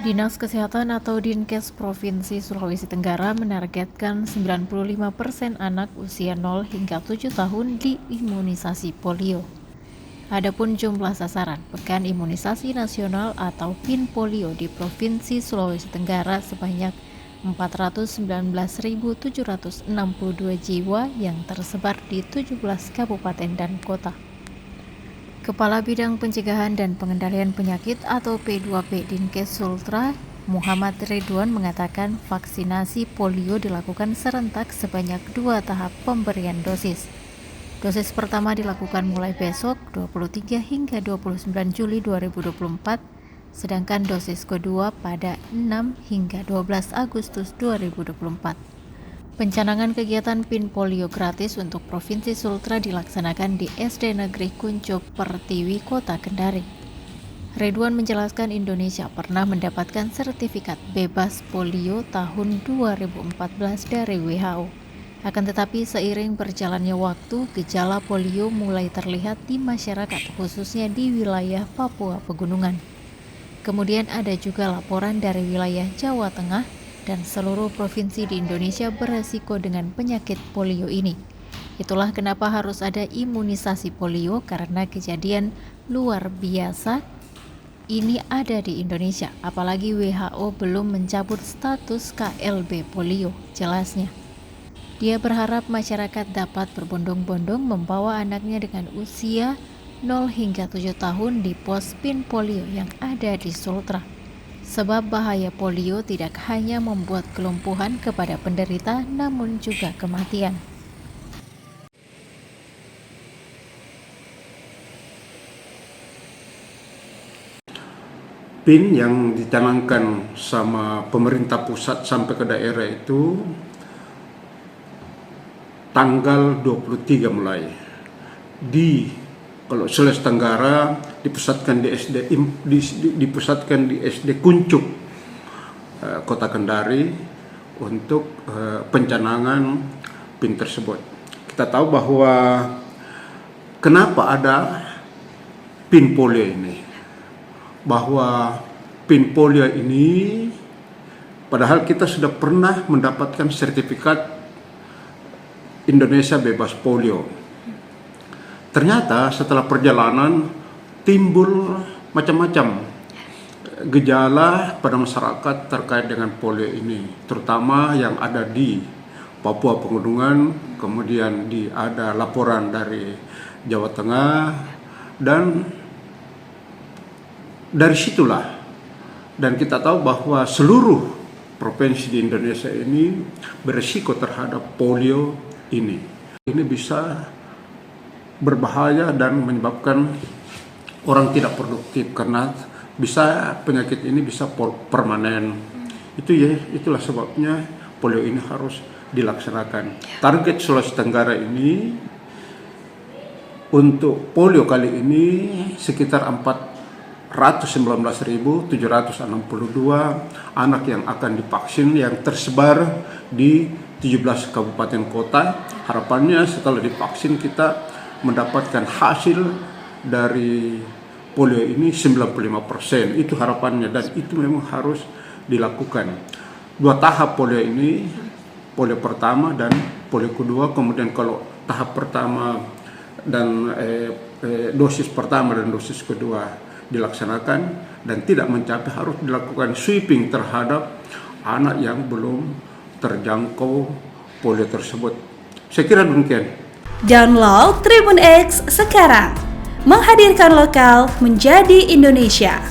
Dinas Kesehatan atau Dinkes Provinsi Sulawesi Tenggara menargetkan 95% anak usia 0 hingga 7 tahun diimunisasi polio. Adapun jumlah sasaran Pekan Imunisasi Nasional atau PIN Polio di Provinsi Sulawesi Tenggara sebanyak 419.762 jiwa yang tersebar di 17 kabupaten dan kota. Kepala Bidang Pencegahan dan Pengendalian Penyakit atau P2P Dinkes Sultra, Muhammad Ridwan mengatakan vaksinasi polio dilakukan serentak sebanyak 2 tahap pemberian dosis. Dosis pertama dilakukan mulai besok 23 hingga 29 Juli 2024, sedangkan dosis kedua pada 6 hingga 12 Agustus 2024. Pencanangan kegiatan PIN Polio gratis untuk Provinsi Sultra dilaksanakan di SD Negeri Kuncuk Pertiwi, Kota Kendari. Ridwan menjelaskan Indonesia pernah mendapatkan sertifikat bebas polio tahun 2014 dari WHO. Akan tetapi seiring berjalannya waktu, gejala polio mulai terlihat di masyarakat, khususnya di wilayah Papua Pegunungan. Kemudian ada juga laporan dari wilayah Jawa Tengah, dan seluruh provinsi di Indonesia beresiko dengan penyakit polio ini. Itulah kenapa harus ada imunisasi polio, karena kejadian luar biasa ini ada di Indonesia, apalagi WHO belum mencabut status KLB polio, jelasnya. Dia berharap masyarakat dapat berbondong-bondong membawa anaknya dengan usia 0 hingga 7 tahun di pos PIN polio yang ada di Sultra. Sebab bahaya polio tidak hanya membuat kelumpuhan kepada penderita, namun juga kematian. PIN yang dicanangkan sama pemerintah pusat sampai ke daerah itu tanggal 23 mulai. Kalau Sulawesi Tenggara dipusatkan di SD Kuncuk Kota Kendari untuk pencanangan PIN tersebut. Kita tahu bahwa kenapa ada PIN polio ini, bahwa PIN polio ini padahal kita sudah pernah mendapatkan sertifikat Indonesia bebas polio. Ternyata setelah perjalanan timbul macam-macam gejala pada masyarakat terkait dengan polio ini, terutama yang ada di Papua Pegunungan, kemudian ada laporan dari Jawa Tengah, dan dari situlah dan kita tahu bahwa seluruh provinsi di Indonesia ini berisiko terhadap polio ini. Ini bisa berbahaya dan menyebabkan orang tidak produktif karena penyakit ini bisa permanen. Itulah sebabnya polio ini harus dilaksanakan. Target Sulawesi Tenggara ini untuk polio kali ini sekitar 419.762 anak yang akan divaksin yang tersebar di 17 kabupaten kota. Harapannya setelah divaksin kita mendapatkan hasil dari polio ini 95%. Itu harapannya dan itu memang harus dilakukan. 2 tahap polio ini, polio pertama dan polio kedua. Kemudian kalau tahap pertama dan dosis pertama dan dosis kedua dilaksanakan dan tidak mencapai, harus dilakukan sweeping terhadap anak yang belum terjangkau polio tersebut. Saya kira demikian. Download Tribun X sekarang, menghadirkan lokal menjadi Indonesia.